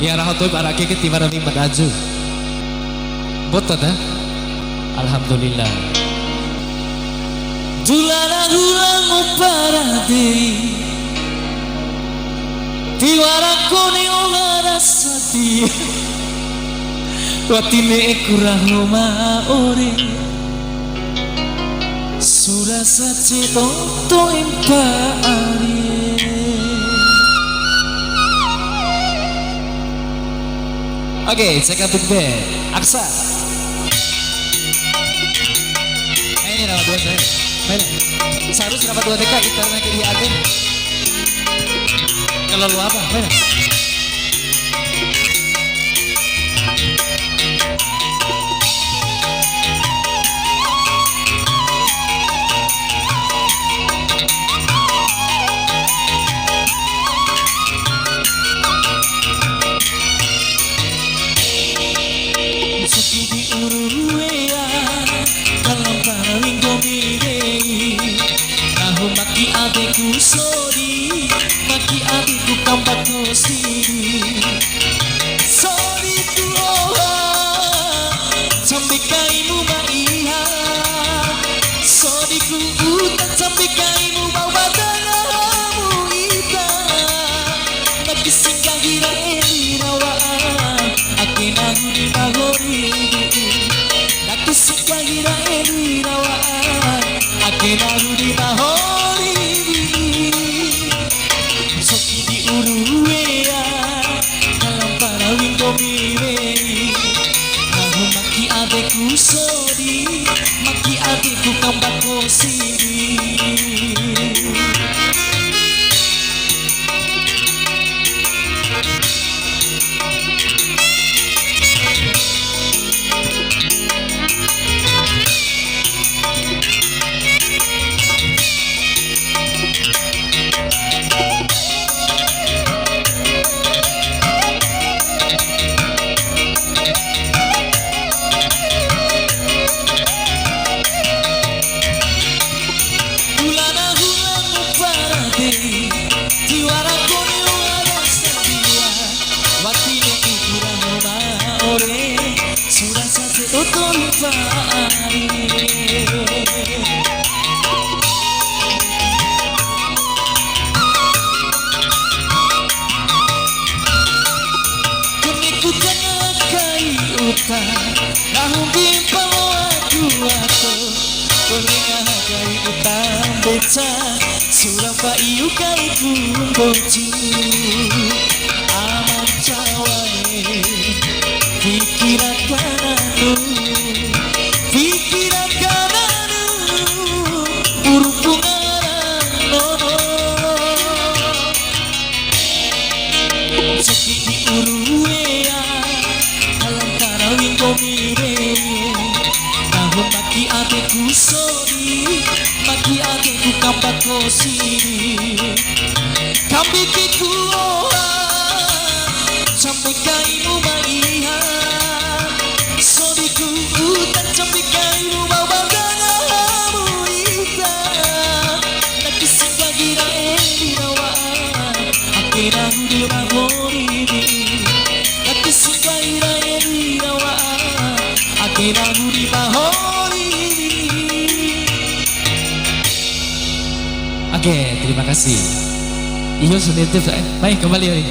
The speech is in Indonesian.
Ya rahotoy baraki ke timarami madaju. Botot ha? Alhamdulillah. Julara hulang para diri tiwara kone ongara sati watine kurang roma ore surasa ceto to impari. Oke, second big band Aksa. Ini nama dua saya. Mana? Seharus dapat 2 TK gitarnya ke di agen. Kalau lu apa? Mana? Maki adekku sorry, maki adekku kampak sendiri. Sorry ku sampai kaimu maiha. Sorry ku utak sampai kaimu bawa danamu ita. Maki singgah gira rawa, akena huni magori. Maki singgah gira rawa, akena huni magori. Maki adekku sorry, maki adekku kampak sendiri. Nahung bimpang aku Kuninga kai utang beca Surang payu kai kumboju Aman cawai Pikiran kananu Pikiran kananu Urpungaran nono Sekiki uruwea Komire, namun maki adekku sorry, maki adekku kampak sendiri. Kambikiku sampai kaimu maiha, sorry ku utak sampai kaimu bawa danamu ita. Lagi singgah gira rawa, akhirnya hudi magori. Lagi singgah gira rawa. Oke, terima kasih. Iyo sudah itu, baik kembali, baik.